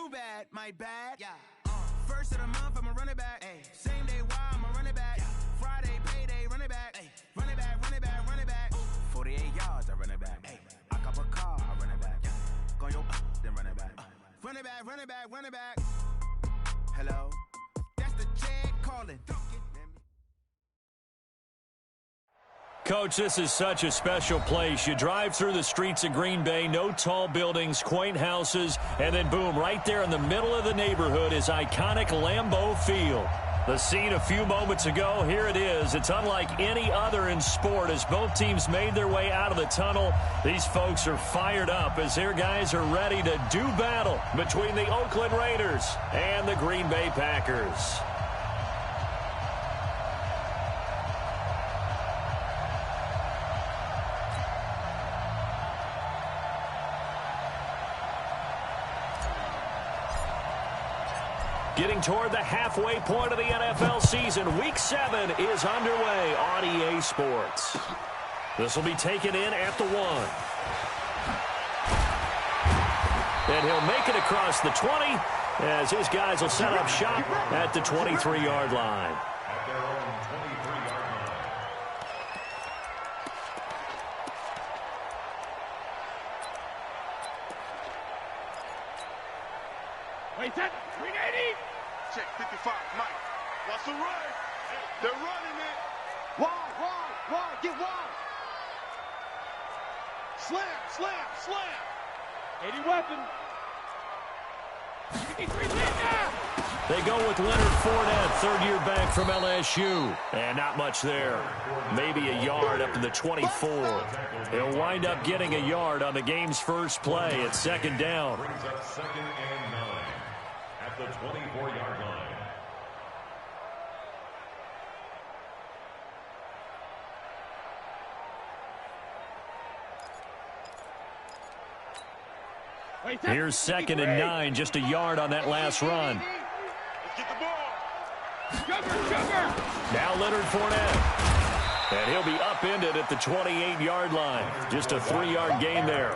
too bad, my bad. Yeah. First of the month, I'm a running back. Ay. Same day, why I'm a running back. Yeah. Friday, payday, running back. Ay. Running back, running back, running back. 48 yards, I run it back. Ay. I cop a car, I run it back. Yeah. Go yo, then run it back. Running back, running back, running back. Hello, that's the Chad calling. Coach, this is such a special place. You drive through the streets of Green Bay, no tall buildings, quaint houses, and then boom, right there in the middle of the neighborhood is iconic Lambeau Field. The scene a few moments ago, here it is. It's unlike any other in sport as both teams made their way out of the tunnel. These folks are fired up as their guys are ready to do battle between the Oakland Raiders and the Green Bay Packers. Getting toward the halfway point of the NFL season, Week 7 is underway on EA Sports. This will be taken in at the 1. And he'll make it across the 20 as his guys will set up shop at the 23-yard line. Wait, that 380. Check 55, Mike. What's the run? They're running it. Wide, get wide. Slam. 80 weapon. 53 now. They go with Leonard Fournette, third-year back from LSU. And not much there. Maybe a yard up to the 24. He'll wind up getting a yard on the game's first play. It's second down. Brings up 2nd and 9 at the 24-yard line. Here's 2nd and 9, just a yard on that last run. Let's get the ball. Jumper. Now Leonard Fournette. And he'll be upended at the 28-yard line. Just a 3-yard gain there.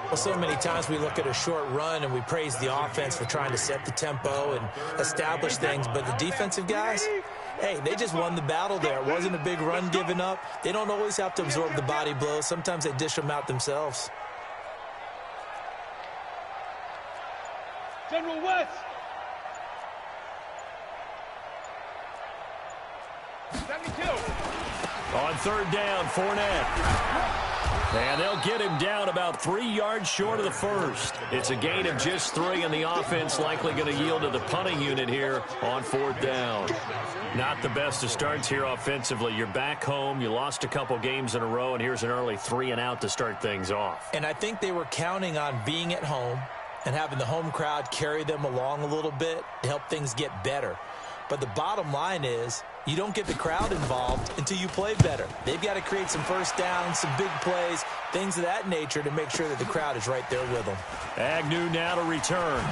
Well, so many times we look at a short run and we praise the offense for trying to set the tempo and establish things, but the defensive guys, hey, they just won the battle there. It wasn't a big run given up. They don't always have to absorb the body blows. Sometimes they dish them out themselves. General West. 72. On third down, Fournette. And they'll get him down about 3 yards short of the first. It's a gain of just 3, and the offense likely going to yield to the punting unit here on 4th down. Not the best of starts here offensively. You're back home. You lost a couple games in a row, and here's an early 3-and-out to start things off. And I think they were counting on being at home and having the home crowd carry them along a little bit to help things get better. But the bottom line is you don't get the crowd involved until you play better. They've got to create some first downs, some big plays, things of that nature to make sure that the crowd is right there with them. Agnew now to return.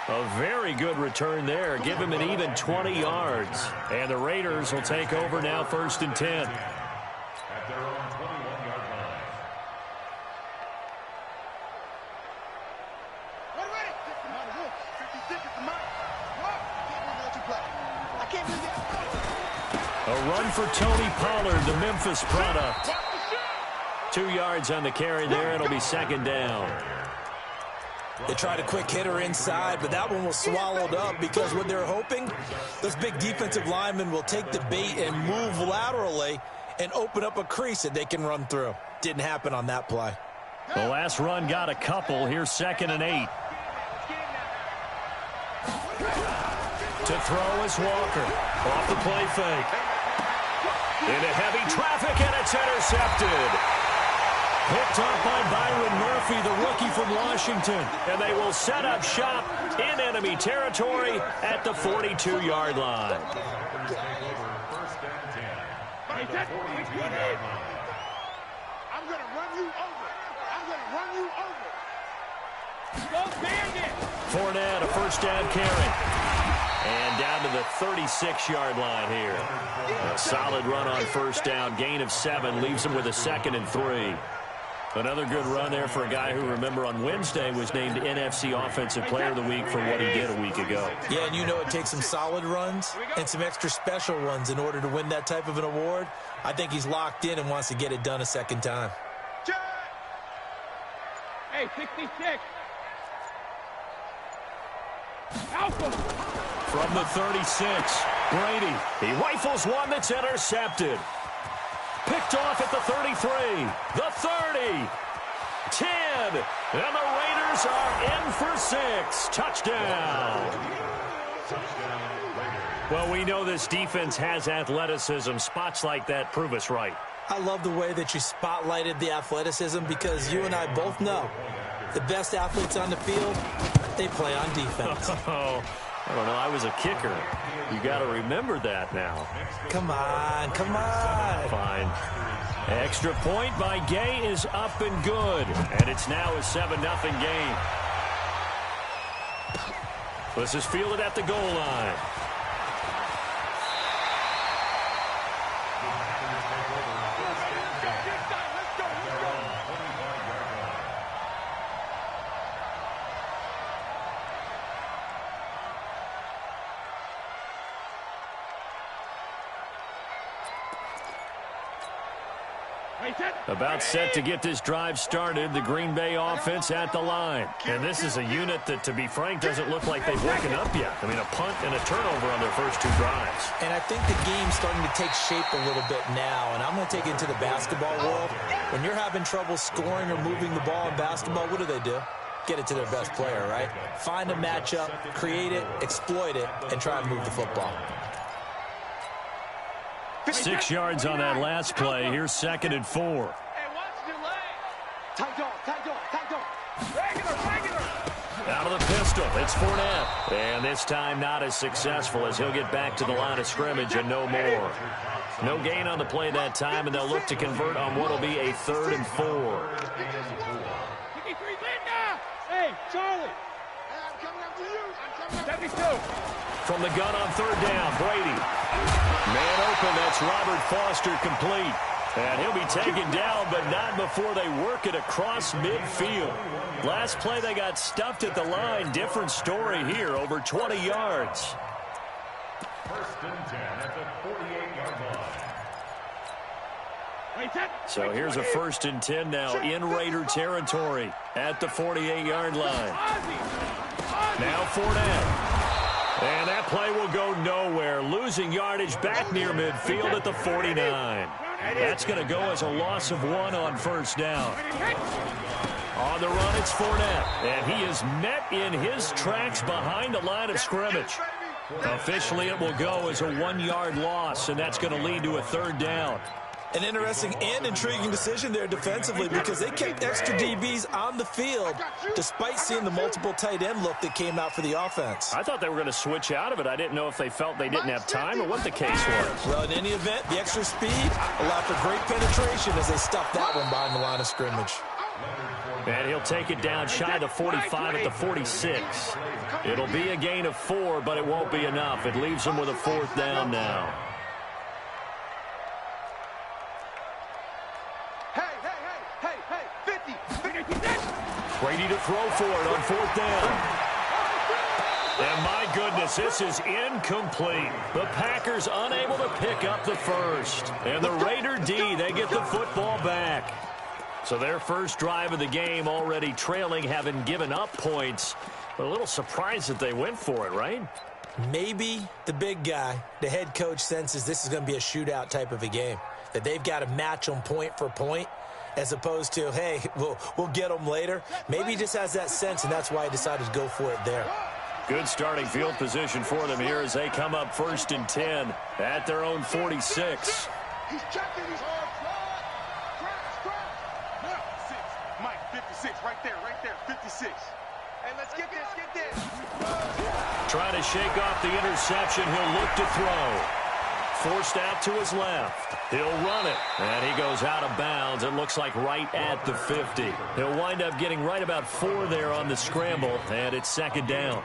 A very good return there. Give him an even 20 yards. And the Raiders will take over now 1st and 10. At their own 21-yard line. A run for Tony Pollard, the Memphis product. 2 yards on the carry there. It'll be 2nd down. They tried a quick hitter inside, but that one was swallowed up because what they're hoping, those big defensive linemen will take the bait and move laterally and open up a crease that they can run through. Didn't happen on that play. The last run got a couple. Here's 2nd and 8. To throw is Walker. Off the play fake. Into heavy traffic, and it's intercepted. Picked up by Byron Murphy, the rookie from Washington. And they will set up shop in enemy territory at the 42-yard line. I'm going to run you over. Go Bandit. Fournette, a first down carry. And down to the 36-yard line here. A solid run on first down. Gain of 7 leaves them with a 2nd and 3. Another good run there for a guy who, remember, on Wednesday was named NFC Offensive Player of the Week for what he did a week ago. Yeah, and you know it takes some solid runs and some extra special ones in order to win that type of an award. I think he's locked in and wants to get it done a second time. Hey, 66. Alpha. From the 36, Brady. He rifles one that's intercepted. Picked off at the 33, the 30, 10, and the Raiders are in for 6. Touchdown. Well, we know this defense has athleticism. Spots like that prove us right. I love the way that you spotlighted the athleticism because you and I both know the best athletes on the field, they play on defense. Oh, I don't know. I was a kicker. You got to remember that now. Come on, come on. Fine. Extra point by Gay is up and good. And it's now a 7-0 game. This is fielded at the goal line. About set to get this drive started, the Green Bay offense at the line. And this is a unit that, to be frank, doesn't look like they've woken up yet. I mean, a punt and a turnover on their first 2 drives. And I think the game's starting to take shape a little bit now, and I'm going to take it into the basketball world. When you're having trouble scoring or moving the ball in basketball, what do? Get it to their best player, right? Find a matchup, create it, exploit it, and try and move the football. 6 yards on that last play. Here's 2nd and 4. Hey, watch your leg. Tight dog. Regular. Out of the pistol, it's Fournette. And this time not as successful as he'll get back to the line of scrimmage and no more. No gain on the play that time, and they'll look to convert on what will be a 3rd and 4. Hey, Charlie. I'm coming after you. 72. From the gun on 3rd down, Brady. Man open, that's Robert Foster complete. And he'll be taken down, but not before they work it across midfield. Last play, they got stuffed at the line. Different story here, over 20 yards. 1st and 10 at the 48-yard line. So here's a 1st and 10 now in Raider territory at the 48-yard line. Now Fournette. And that play will go nowhere. Losing yardage back near midfield at the 49. That's going to go as a loss of 1 on 1st down. On the run, it's Fournette. And he is met in his tracks behind the line of scrimmage. Officially, it will go as a 1-yard loss, and that's going to lead to a 3rd down. An interesting and intriguing decision there defensively because they kept extra DBs on the field despite seeing the multiple tight end look that came out for the offense. I thought they were going to switch out of it. I didn't know if they felt they didn't have time or what the case was. Well, in any event, the extra speed allowed for great penetration as they stuffed that one behind the line of scrimmage. And he'll take it down shy of the 45 at the 46. It'll be a gain of 4, but it won't be enough. It leaves them with a 4th down now. Brady to throw for it on 4th down. And my goodness, this is incomplete. The Packers unable to pick up the 1st. And the Raider D, they get the football back. So their first drive of the game already trailing, having given up points. But a little surprised that they went for it, right? Maybe the big guy, the head coach, senses this is going to be a shootout type of a game. That they've got to match them point for point. As opposed to, hey, we'll get them later. Maybe he just has that sense, and that's why he decided to go for it there. Good starting field position for them here as they come up 1st and 10 at their own 46. He's checking. He's Mike, 56, right there, 56. Hey, let's get this. Trying to shake off the interception. He'll look to throw. Forced out to his left. He'll run it. And he goes out of bounds. It looks like right at the 50. He'll wind up getting right about 4 there on the scramble. And it's 2nd down.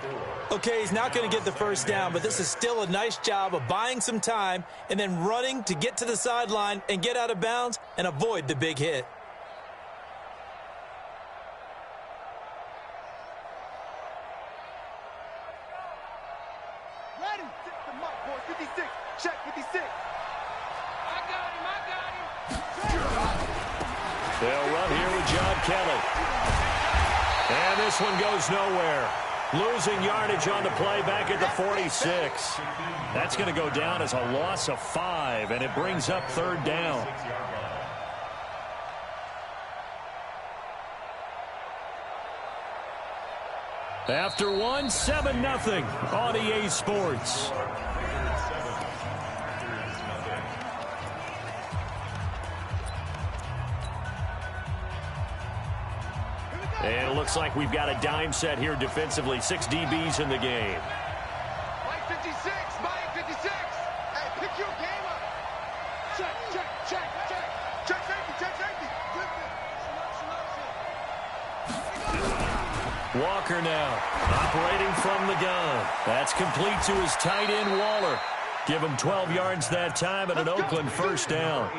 Okay, he's not going to get the 1st down, but this is still a nice job of buying some time and then running to get to the sideline and get out of bounds and avoid the big hit. They'll run here with John Kelly. And this one goes nowhere. Losing yardage on the play back at the 46. That's going to go down as a loss of 5, and it brings up third down. After one, 7-0 on EA Sports. And it looks like we've got a dime set here defensively. 6 DBs in the game. Mike 56, Mike 56. Hey, pick your game up. Check, check, check, check. Check safety, check safety. Walker now operating from the gun. That's complete to his tight end, Waller. Give him 12 yards that time and an Oakland first down.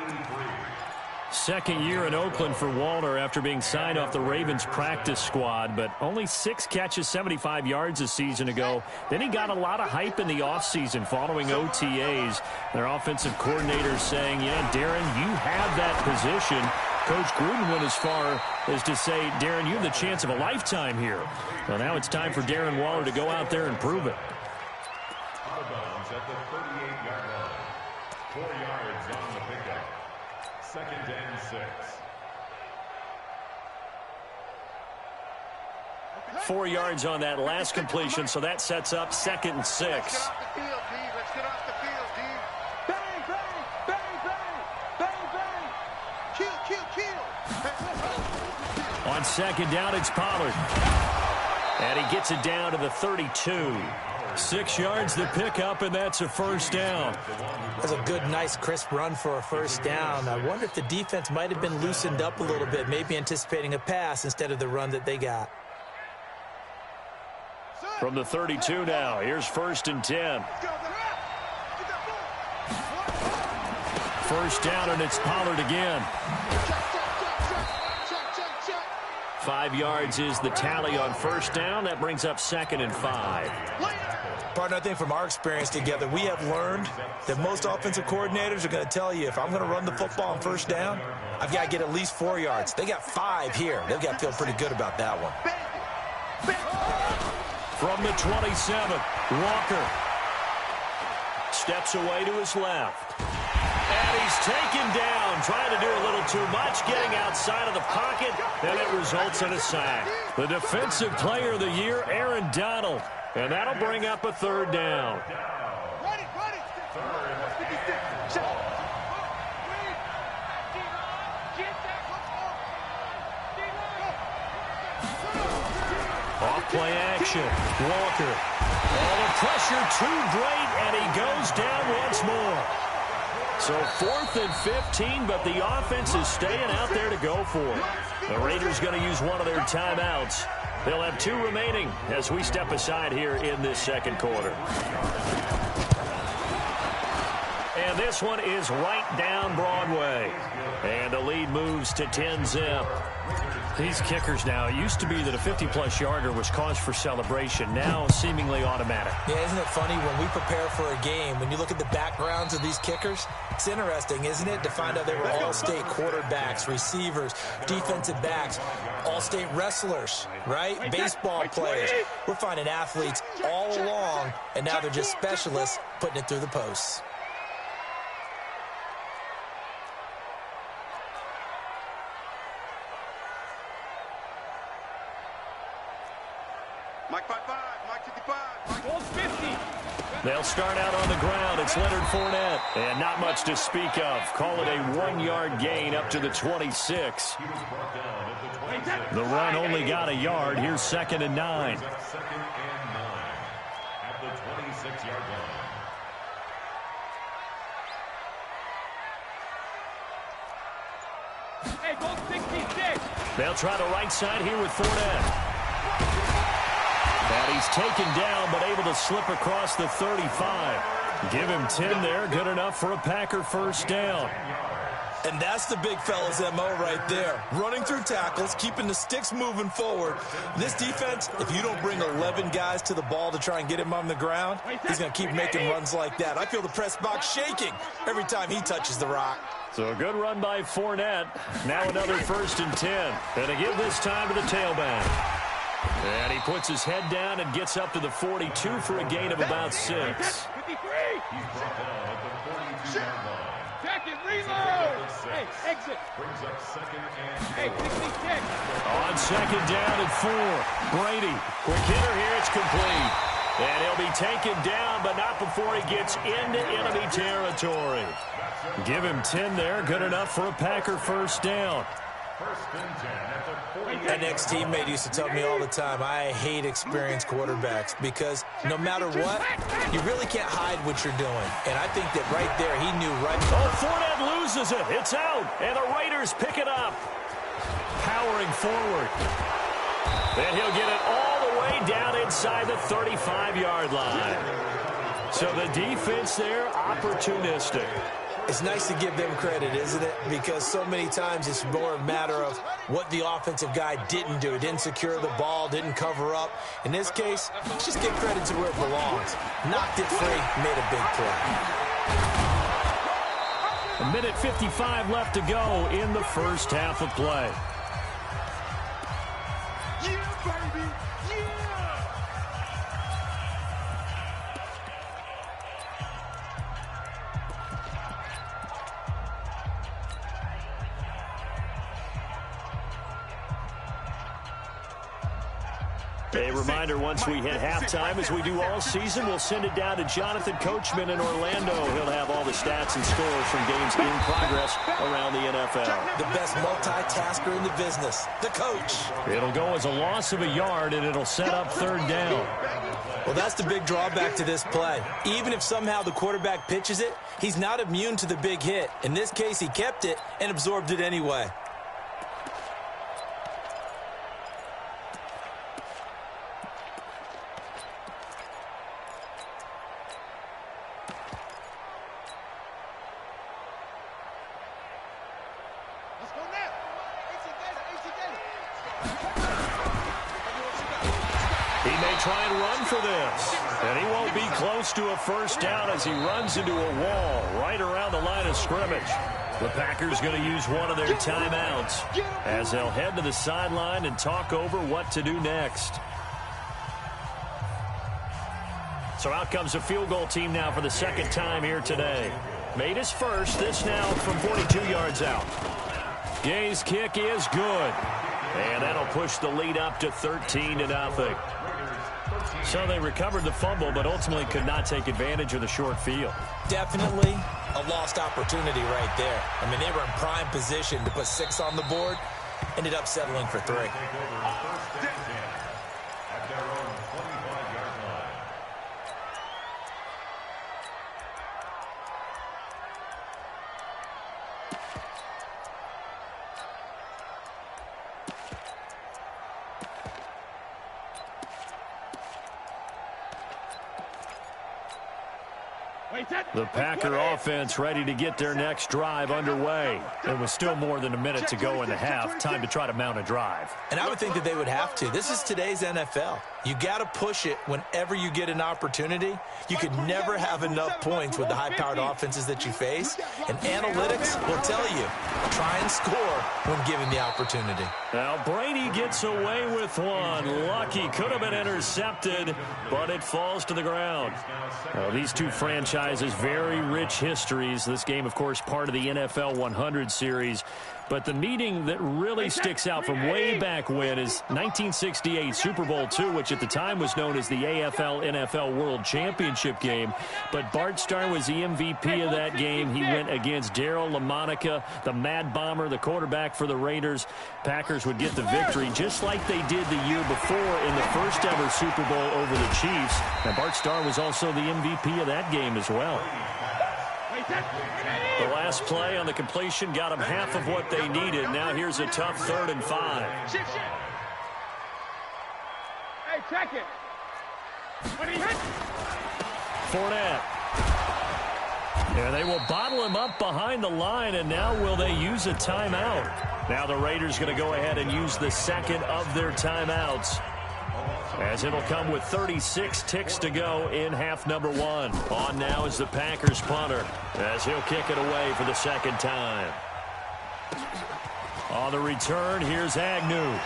Second year in Oakland for Waller after being signed off the Ravens practice squad, but only 6 catches, 75 yards a season ago. Then he got a lot of hype in the offseason following OTAs. Their offensive coordinators saying, yeah, Darren, you have that position. Coach Gruden went as far as to say, Darren, you have the chance of a lifetime here. Well, now it's time for Darren Waller to go out there and prove it. Out of bounds at the 38-yard line. 4 yards on the pickup. 2nd and 6. 4 yards on that last completion, so that sets up 2nd and 6. Let's get off the field, D. Let's get off the field, D. Bang, bang, bang, bang, bang, bang. Kill, kill, kill. On 2nd down, it's Pollard. And he gets it down to the 32. 6 yards the pickup, and that's a first down. That's a good, nice, crisp run for a first down. I wonder if the defense might have been loosened up a little bit, maybe anticipating a pass instead of the run that they got. From the 32 now, here's 1st and 10. First down, and it's Pollard again. 5 yards is the tally on first down. That brings up 2nd and 5. Partner, I think from our experience together, we have learned that most offensive coordinators are going to tell you, if I'm going to run the football on first down, I've got to get at least 4 yards. They got 5 here. They've got to feel pretty good about that one. From the 27, Walker steps away to his left. And he's taken down, trying to do a little too much, getting outside of the pocket, and it results in a sack. The defensive player of the year, Aaron Donald. And that'll bring up a third down. Off-play action. Walker. Oh, the pressure too great, and he goes down once more. So 4th and 15, but the offense is staying out there to go for it. The Raiders going to use one of their timeouts. They'll have 2 remaining as we step aside here in this second quarter. And this one is right down Broadway. And the lead moves to 10-zip. These kickers now, it used to be that a 50-plus yarder was cause for celebration. Now seemingly automatic. Yeah, isn't it funny when we prepare for a game, when you look at the backgrounds of these kickers, it's interesting, isn't it, to find out they were all-state quarterbacks, receivers, defensive backs, all-state wrestlers, right? Baseball players. We're finding athletes all along, and now they're just specialists putting it through the posts. Mike 55, Mike 55, Mike 50. They'll start out on the ground. It's Leonard Fournette. And not much to speak of. Call it a 1-yard gain up to the 26. The run only got a yard. Here's 2nd and 9. 2nd and 9 at the 26-yard line. Hey, go 66. They'll try the right side here with Fournette. And he's taken down, but able to slip across the 35. Give him 10 there. Good enough for a Packer first down. And that's the big fella's MO right there. Running through tackles, keeping the sticks moving forward. This defense, if you don't bring 11 guys to the ball to try and get him on the ground, he's going to keep making runs like that. I feel the press box shaking every time he touches the rock. So a good run by Fournette. Now another 1st and 10. And to give this time to the tailback. And he puts his head down and gets up to the 42 for a gain of about 6. 53. He's brought down at the 42-yard line. Jacket, reload. Hey, exit. Brings up 2nd and 4. Hey, 66. On 2nd down and 4. Brady, quick hitter here, it's complete. And he'll be taken down, but not before he gets into enemy territory. Give him 10 there, good enough for a Packer 1st down. 1st and 10 at the 48. An ex-teammate used to tell me all the time, I hate experienced quarterbacks because no matter what, you really can't hide what you're doing. And I think that right there, he knew right. Oh, Fournette loses it. It's out. And the Raiders pick it up. Powering forward. And he'll get it all the way down inside the 35-yard line. So the defense there, opportunistic. It's nice to give them credit, isn't it? Because so many times it's more a matter of what the offensive guy didn't do. Didn't secure the ball, didn't cover up. In this case, just give credit to where it belongs. Knocked it free, made a big play. A minute 55 left to go in the 1st half of play. Yeah, baby. Yeah. A reminder, once we hit halftime, as we do all season, we'll send it down to Jonathan Coachman in Orlando. He'll have all the stats and scores from games in progress around the NFL. The best multitasker in the business, the coach. It'll go as a loss of a yard, and it'll set up 3rd down. Well, that's the big drawback to this play. Even if somehow the quarterback pitches it, he's not immune to the big hit. In this case, he kept it and absorbed it anyway. Try and run for this. And he won't be close to a 1st down as he runs into a wall right around the line of scrimmage. The Packers going to use one of their timeouts as they'll head to the sideline and talk over what to do next. So out comes a field goal team now for the 2nd time here today. Made his first, this now from 42 yards out. Gay's kick is good. And that'll push the lead up to 13-0. So they recovered the fumble, but ultimately could not take advantage of the short field. Definitely a lost opportunity right there. I mean, they were in prime position to put 6 on the board. Ended up settling for 3. The Packer offense ready to get their next drive underway. It was still more than a minute to go in the half. Time to try to mount a drive. And I would think that they would have to. This is today's NFL. You got to push it whenever you get an opportunity. You could never have enough points with the high-powered offenses that you face. And analytics will tell you, try and score when given the opportunity. Now Brady gets away with one. Lucky, could have been intercepted, but it falls to the ground. Well, these two franchises, very rich histories. This game, of course, part of the NFL 100 series. But the meeting that really sticks out from way back when is 1968 Super Bowl II, which at the time was known as the AFL-NFL World Championship game. But Bart Starr was the MVP of that game. He went against Darryl LaMonica, the Mad Bomber, the quarterback for the Raiders. Packers would get the victory just like they did the year before in the first ever Super Bowl over the Chiefs. And Bart Starr was also the MVP of that game as well. The last play on the completion got them half of what they needed. Now here's a tough 3rd and 5. Hey, check it. What do you hit? Fournette. And they will bottle him up behind the line, and now will they use a timeout? Now the Raiders going to go ahead and use the second of their timeouts, as it'll come with 36 ticks to go in half number one. On now is the Packers punter, as he'll kick it away for the second time. On the return, here's Agnew.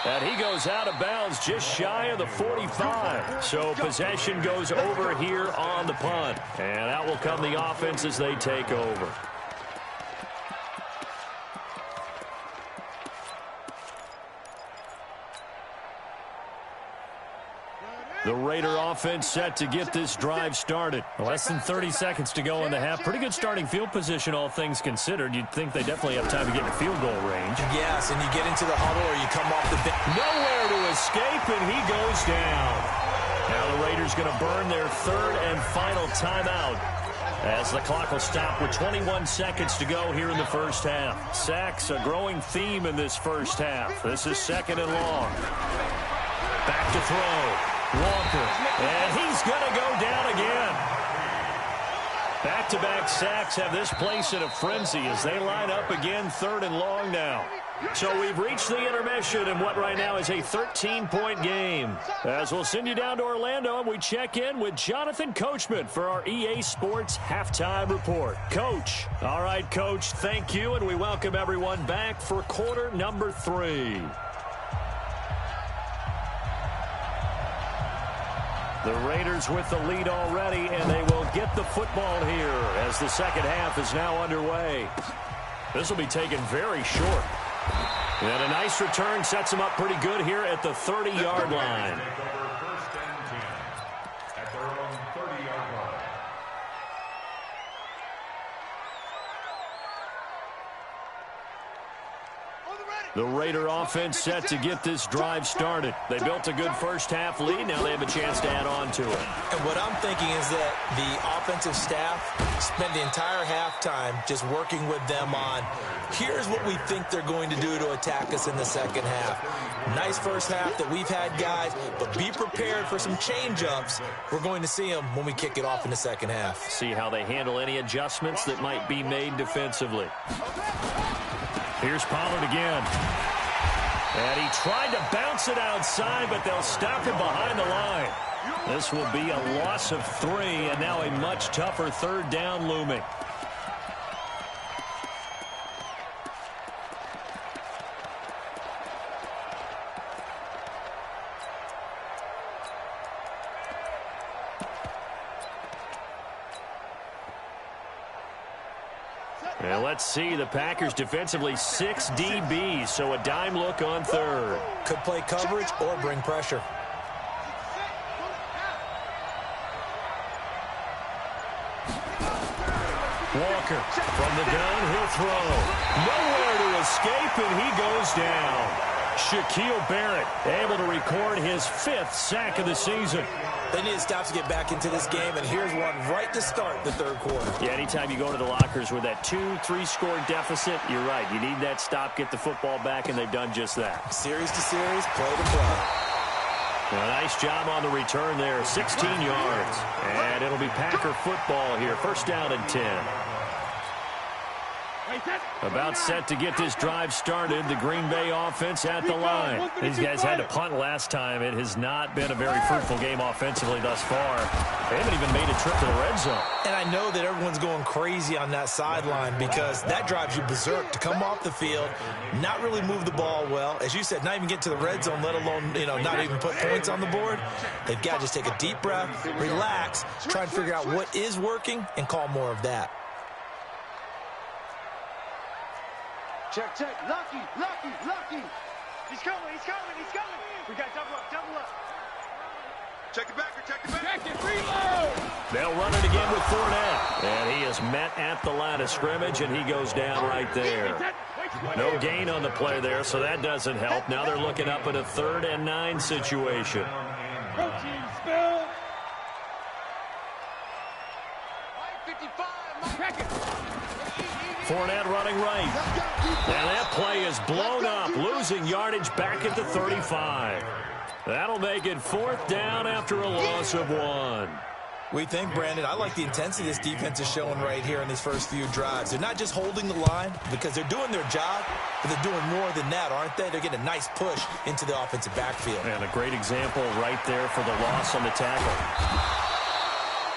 And he goes out of bounds just shy of the 45. So possession goes over here on the punt. And out will come the offense as they take over. The Raider offense set to get this drive started. Less than 30 seconds to go in the half. Pretty good starting field position, all things considered. You'd think they definitely have time to get in field goal range. Yes, and you get into the huddle or you come off the bench. Nowhere to escape, and he goes down. Now the Raiders going to burn their third and final timeout, as the clock will stop with 21 seconds to go here in the first half. Sacks, a growing theme in this first half. This is second and long. Back to throw. Walker, and he's going to go down again. Back-to-back sacks have this place in a frenzy as they line up again, third and long now. So we've reached the intermission in what right now is a 13-point game. As we'll send you down to Orlando, and we check in with Jonathan Coachman for our EA Sports Halftime Report. Coach. All right, Coach, thank you, and we welcome everyone back for quarter number 3. The Raiders with the lead already, and they will get the football here as the second half is now underway. This will be taken very short. And a nice return sets them up pretty good here at the 30-yard line. The Raider offense set to get this drive started. They built a good first-half lead. Now they have a chance to add on to it. And what I'm thinking is that the offensive staff spent the entire halftime just working with them on, here's what we think they're going to do to attack us in the second half. Nice first half that we've had, guys, but be prepared for some change-ups. We're going to see them when we kick it off in the second half. See how they handle any adjustments that might be made defensively. Here's Pollard again. And he tried to bounce it outside, but they'll stop him behind the line. This will be a loss of 3, and now a much tougher third down looming. And let's see, the Packers defensively 6 DBs, so a dime look on third. Could play coverage or bring pressure. Walker from the gun, he'll throw. Nowhere to escape, and he goes down. Shaquille Barrett able to record his 5th sack of the season. They need to stop to get back into this game, and here's one right to start the third quarter. Yeah, anytime you go to the lockers with that 2-3 score deficit, you're right. You need that stop, get the football back, and they've done just that. Series to series, play to play. A nice job on the return there, 16 yards. And it'll be Packer football here, first down and 10. About set to get this drive started, the Green Bay offense at the line. These guys had to punt last time. It has not been a very fruitful game offensively thus far. They haven't even made a trip to the red zone. And I know that everyone's going crazy on that sideline because that drives you berserk to come off the field, not really move the ball well. As you said, not even get to the red zone, let alone, not even put points on the board. They've got to just take a deep breath, relax, try and figure out what is working, and call more of that. Check, check. Lucky. He's coming. We got double up. Check it back. Check it, reload. They'll run it again with Fournette. And he is met at the line of scrimmage, and he goes down right there. No gain on the play there, so that doesn't help. Now they're looking up at a 3rd and 9 situation. Protein spill. 55. Fournette running right. And that play is blown up, losing yardage back at the 35. That'll make it 4th down after a loss of 1. We think, Brandon, I like the intensity this defense is showing right here in these first few drives. They're not just holding the line because they're doing their job, but they're doing more than that, aren't they? They're getting a nice push into the offensive backfield. And a great example right there for the loss on the tackle.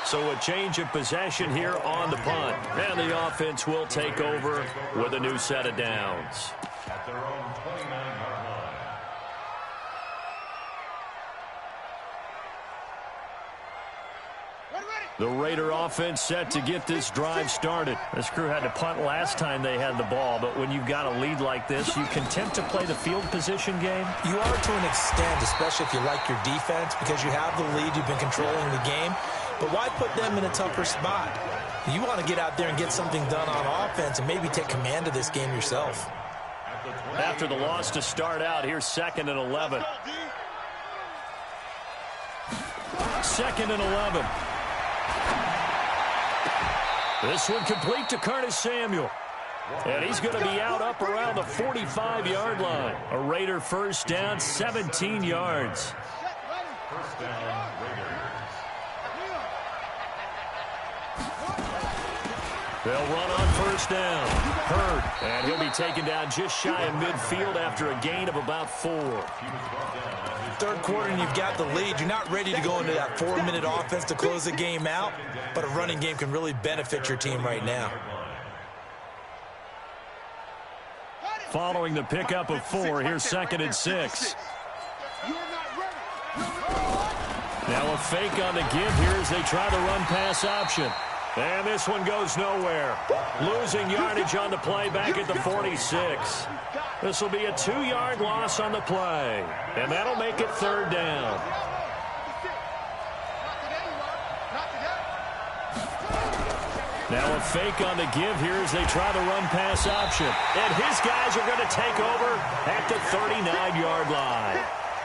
So a change of possession here on the punt. And the offense will take over with a new set of downs. At their own 29-yard line. The Raider offense set to get this drive started. This crew had to punt last time they had the ball, but when you've got a lead like this, you content to play the field position game? You are to an extent, especially if you like your defense, because you have the lead, you've been controlling the game. But why put them in a tougher spot? You want to get out there and get something done on offense and maybe take command of this game yourself. After the loss to start out, here's 2nd and 11. 2nd and 11. This one complete to Curtis Samuel. And he's going to be out up around the 45-yard line. A Raider first down, 17 yards. First down, Raiders. They'll run on first down. Hurd, and he'll be taken down just shy of midfield after a gain of about 4. Third quarter and you've got the lead. You're not ready to go into that 4-minute offense to close the game out, but a running game can really benefit your team right now. Following the pickup of 4, here's 2nd and 6. Now a fake on the give here as they try the run-pass option. And this one goes nowhere. Losing yardage on the play back at the 46. This will be a 2-yard loss on the play. And that'll make it 3rd down. Now a fake on the give here as they try the run-pass option. And his guys are going to take over at the 39-yard line.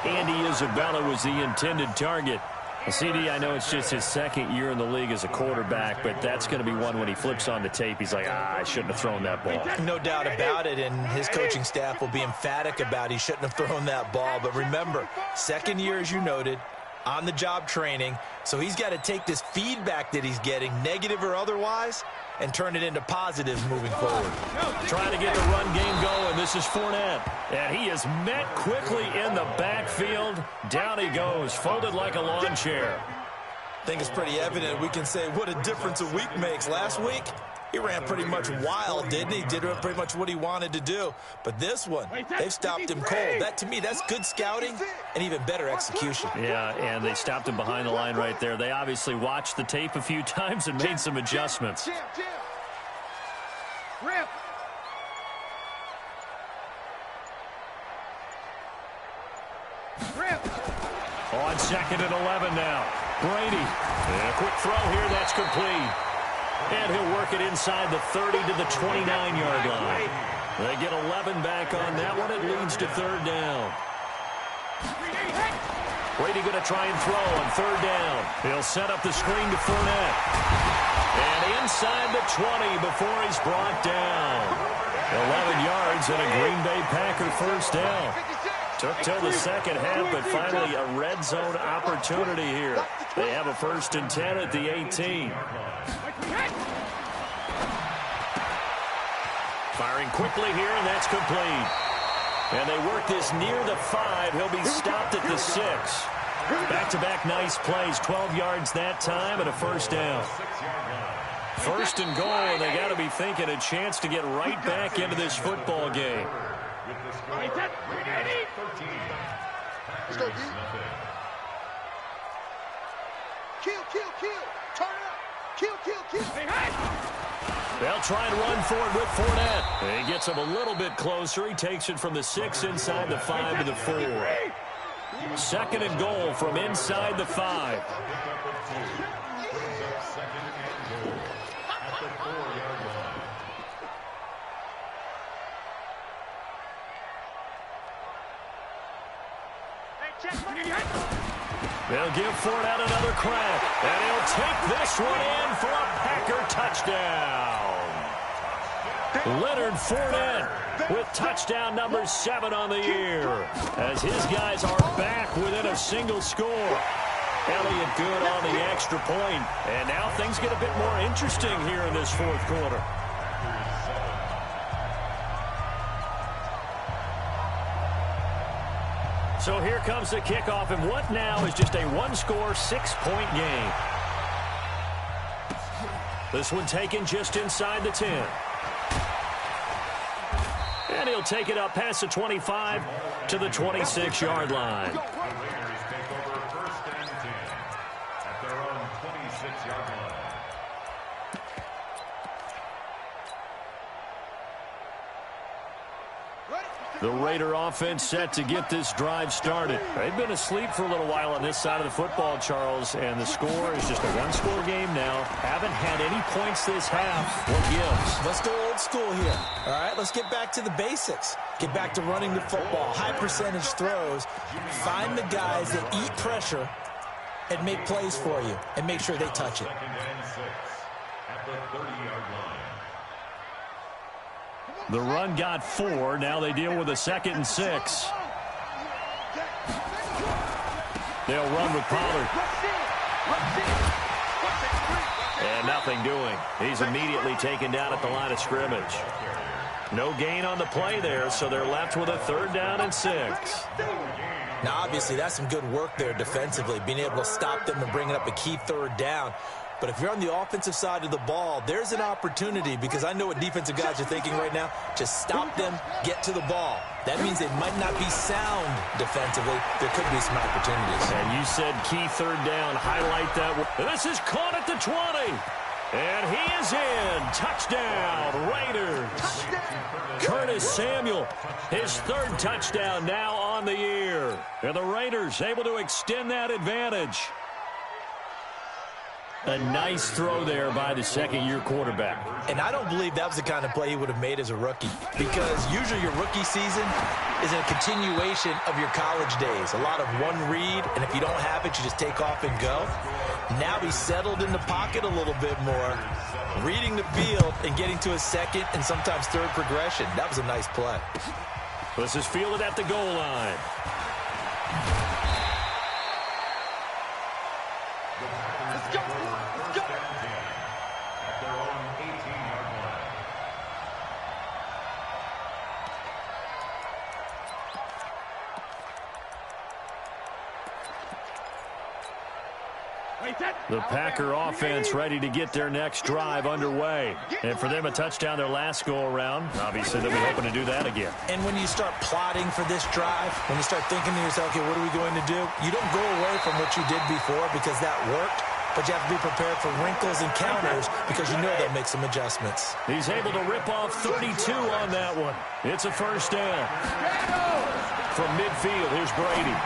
Andy Isabella was the intended target. CD, I know it's just his 2nd year in the league as a quarterback, but that's going to be one when he flips on the tape. He's like, I shouldn't have thrown that ball. No doubt about it, and his coaching staff will be emphatic about he shouldn't have thrown that ball. But remember, 2nd year, as you noted, on-the-job training, so he's got to take this feedback that he's getting, negative or otherwise, and turn it into positives moving forward. Trying to get the run game going. This is Fournette. And he is met quickly in the backfield. Down he goes, folded like a lawn chair. I think it's pretty evident. We can say what a difference a week makes. Last week, he ran pretty much wild, didn't he? Did pretty much what he wanted to do. But this one, they've stopped him cold. That, to me, that's good scouting and even better execution. Yeah, and they stopped him behind the line right there. They obviously watched the tape a few times and made some adjustments. On 2nd and 11 now. Brady. And a quick throw here. That's complete. And he'll work it inside the 30 to the 29-yard line. They get 11 back on that one. It leads to 3rd down. Brady going to try and throw on 3rd down. He'll set up the screen to Fournette. And inside the 20 before he's brought down. 11 yards and a Green Bay Packer first down. Took till the 2nd half, but finally a red zone opportunity here. They have a 1st and 10 at the 18. Firing quickly here, and that's complete. And they work this near the 5. He'll be stopped at the 6. Back-to-back nice plays, 12 yards that time and a 1st down. 1st and goal, and they got to be thinking a chance to get right back into this football game. Let's go, D. Kill. Turn up. Kill. They'll try and run for it with Fournette. He gets him a little bit closer. He takes it from the 6 inside the 5 to the 4. 2nd and goal from inside the 5. They'll give Fournette another crack, and he'll take this one in for a Packer touchdown. Leonard Fournette with touchdown number 7 on the year, as his guys are back within a single score. Elliott good on the extra point. And now things get a bit more interesting here in this fourth quarter. So here comes the kickoff, and what now is just a one-score, 6-point game. This one taken just inside the 10. And he'll take it up past the 25 to the 26-yard line. The Raiders take over 1st and 10 at their own 26-yard line. The Raider offense set to get this drive started. They've been asleep for a little while on this side of the football, Charles, and the score is just a one-score game now. Haven't had any points this half. What gives? Let's go old school here. All right, let's get back to the basics. Get back to running the football, high percentage throws. Find the guys that eat pressure and make plays for you and make sure they touch it. 2nd and 6 at the 30-yard line. The run got 4. Now they deal with a 2nd and 6. They'll run with Pollard. And nothing doing. He's immediately taken down at the line of scrimmage. No gain on the play there, so they're left with a 3rd down and 6. Now, obviously, that's some good work there defensively, being able to stop them and bringing up a key 3rd down. But if you're on the offensive side of the ball, there's an opportunity, because I know what defensive guys are thinking right now. Just stop them, get to the ball. That means they might not be sound defensively. There could be some opportunities. And you said key 3rd down. Highlight that. This is caught at the 20. And he is in. Touchdown, Raiders. Curtis Samuel, his 3rd touchdown now on the year. And the Raiders able to extend that advantage. A nice throw there by the second-year quarterback. And I don't believe that was the kind of play he would have made as a rookie, because usually your rookie season is a continuation of your college days. A lot of one read, and if you don't have it, you just take off and go. Now he's settled in the pocket a little bit more, reading the field and getting to his 2nd and sometimes 3rd progression. That was a nice play. This is fielded at the goal line. Let's go. Let's go. At their own 18-yard line. The Packer offense ready to get their next drive underway. And for them, a touchdown their last go-around. Obviously, they'll be hoping to do that again. And when you start plotting for this drive, when you start thinking to yourself, okay, what are we going to do? You don't go away from what you did before because that worked, but you have to be prepared for wrinkles and counters because you know they'll make some adjustments. He's able to rip off 32 on that one. It's a 1st down. From midfield, here's Brady.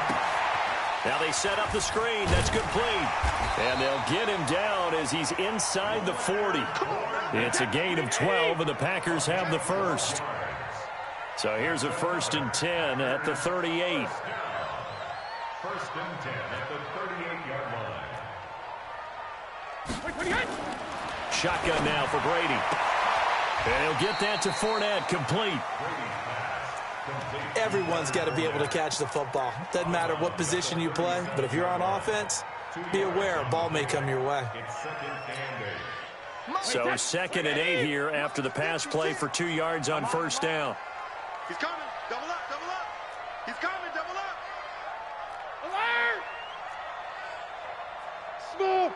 Now they set up the screen. That's complete. And they'll get him down as he's inside the 40. It's a gain of 12, and the Packers have the 1st. So here's a 1st and 10 at the 38. 1st and 10 at the 38-yard line. Shotgun now for Brady. And he'll get that to Fournette, complete. Everyone's got to be able to catch the football. Doesn't matter what position you play, but if you're on offense, be aware a ball may come your way. So 2nd and 8 here after the pass play for 2 yards on 1st down. He's coming. Double up, double up. He's coming, double up. Alert! Smooth.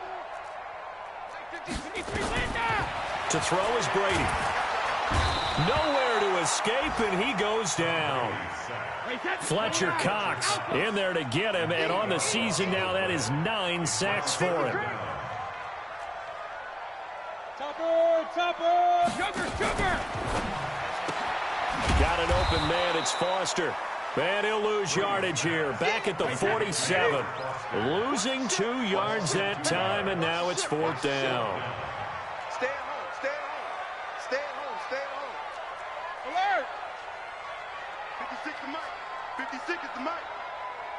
To throw is Brady. Nowhere to escape, and he goes down. Fletcher Cox in there to get him, and on the season now, that is 9 sacks for him. Topper! Sugar! Got an open man, it's Foster. And he'll lose yardage here, back at the 47. Losing 2 yards that time, and now it's 4th down. Stay at home, stay at home. Stay at home, stay at home. Alert! 56 the mic. 56 is the mic.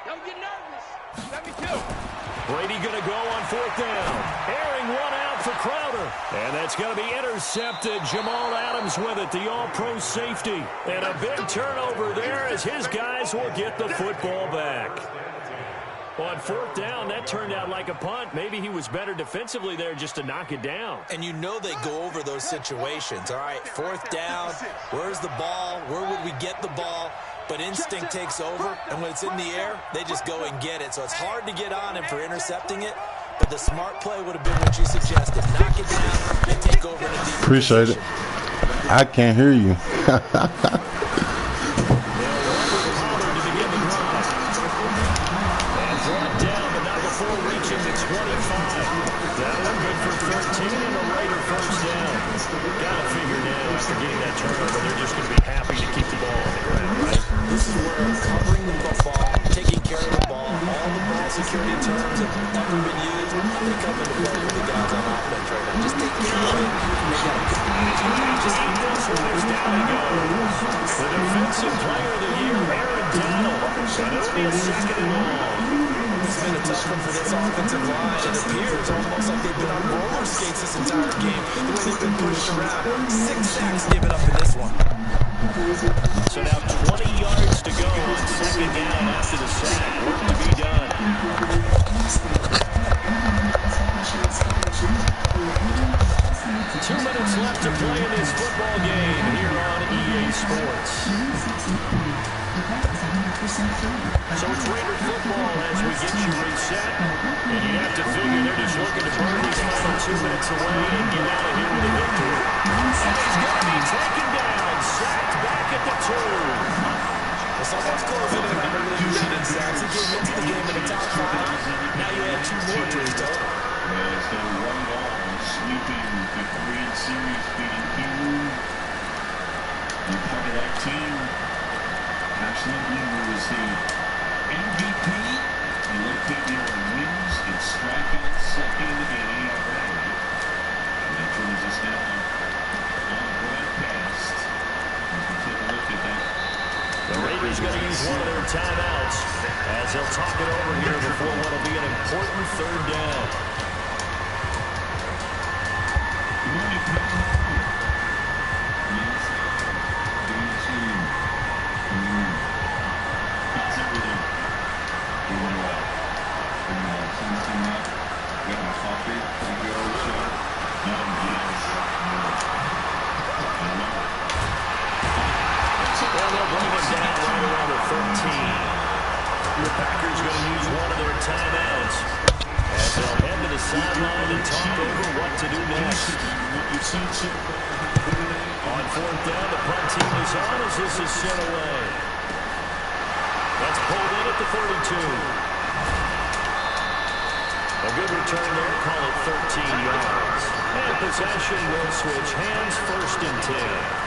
Don't get nervous. Let me too. Brady going to go on 4th down. Airing one out for Crowder. And that's going to be intercepted. Jamal Adams with it, the all-pro safety. And a big turnover there as his guys will get the football back. Well, on fourth down, that turned out like a punt. Maybe he was better defensively there just to knock it down. And you know they go over those situations. All right, fourth down, where's the ball? Where would we get the ball? But instinct takes over, and when it's in the air, they just go and get it. So it's hard to get on him for intercepting it, but the smart play would have been what you suggested. Knock it down and take over in a deep Appreciate position. it. I can't hear you. Turnover, they're just going to be happy to keep the ball on the ground, right? This is where covering the football, taking care of the ball, all the ball security terms have ever been used, they come into play for the guys on offense right now. Just take care of it. They got a good just down they go. The defensive player of the year, Aaron Donald. And it'll be a second and long. It's been a tough one for this offensive line. It appears almost like they've been on roller skates this entire game. The way they've been pushed around. 6 sacks given up in this one. So now 20 yards to go on second down after the sack. Work to be done. 2 minutes left to play in this football game here on EA Sports. So it's Raider football as we get you reset. And you have to figure they're just looking to burn these final 2 minutes away and get out of here with a victory. And he's going to be taken down, sacked back at the 2. It's almost closing in on the lead in sacks. He came into the game in the top 5. Now you add 2 more to his total. As they run ball, sweeping the Korean series, beating Kiwoo. And part of that team, absolutely, was the MVP. You looked at your wins and strikeouts, second in ERA. And that joins us now on broadcast. As we take a look at that. The Raiders going to use one of their timeouts as they'll talk it over here before what will be an important third down. The Packers going to use one of their timeouts as they'll head to the sideline and talk over what to do next. On fourth down, the punt team is on as this is sent away. That's pulled in at the 32. A good return there, call it 13 yards. And possession will switch hands, first and 10.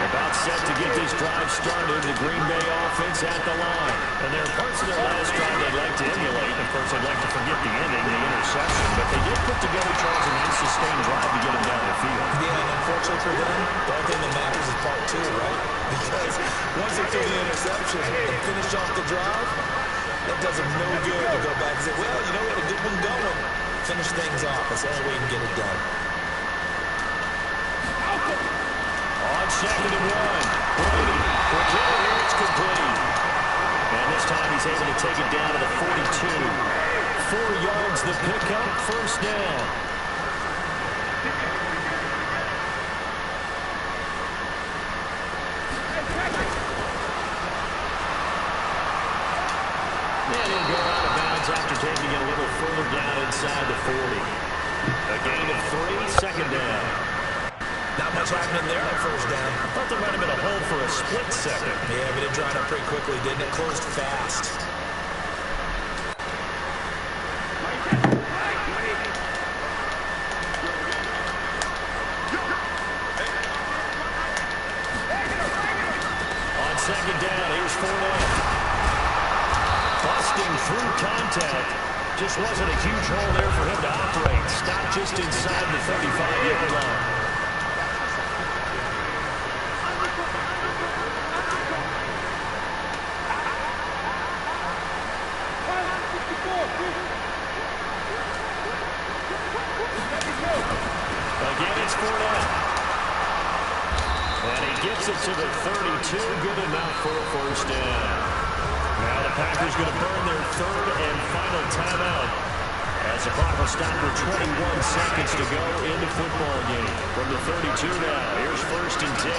About set to get this drive started, the Green Bay offense at the line. And there are parts of their last drive they'd like to emulate. Of course, they'd like to forget the ending, the interception. But they did put together, Charles, a nice sustained drive to get them down the field. Yeah, and unfortunately for them, the only thing that matters is part 2, right? Because once they throw the interception and finish off the drive, that does them no good to go back and say, well, you know, we had a good one going. Finish things off. That's the only way you can get it done. On second and 1, Brady will get it here, it's complete. And this time he's able to take it down to the 42. 4 yards the pickup, first down. And he'll go out of bounds after taking it a little further down inside the 40. A gain of 3, second down. Not much happening there on first down. I thought there might have been a hole for a split second. Yeah, but it dried up pretty quickly, didn't it? Closed fast. On second down, here's Fournette. Busting through contact. Just wasn't a huge hole there for him to operate. Stopped just inside the 35-yard line. Again, it's Fournette. And he gets it to the 32. Good enough for a first down. Now the the Packers going to burn their third and final timeout as the clock will stop with 21 seconds to go in the football game. From the 32 now, here's 1st and 10.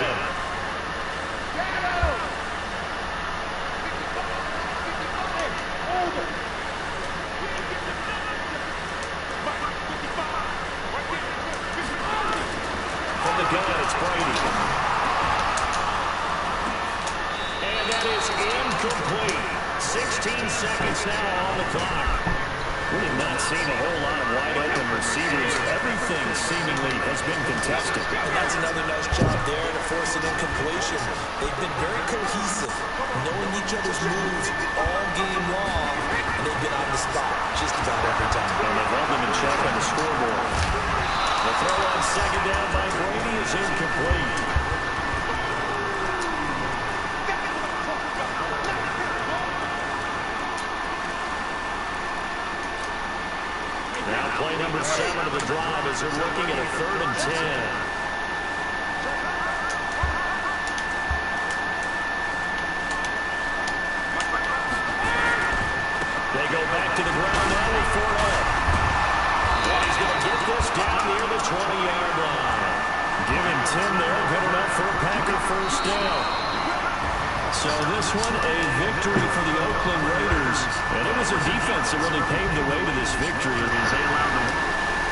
It's Brady. And that is incomplete. 16 seconds now on the clock. We have not seen a whole lot of wide-open receivers. Everything seemingly has been contested. And that's another nice job there to force an incompletion. They've been very cohesive, knowing each other's moves all game long, and they've been on the spot just about every time. And they've held them in check on the scoreboard. The throw on 2nd down by Brady is incomplete. Now play number 7 of the drive as they're looking at a 3rd and 10. They go back to the ground now with Fournette. And he's going to get this down near the 20-yard line. Give him 10 there, good enough for a Packer 1st down. So this one, a victory for the Oakland Raiders. And it was their defense that really paved the way to this victory as they allowed them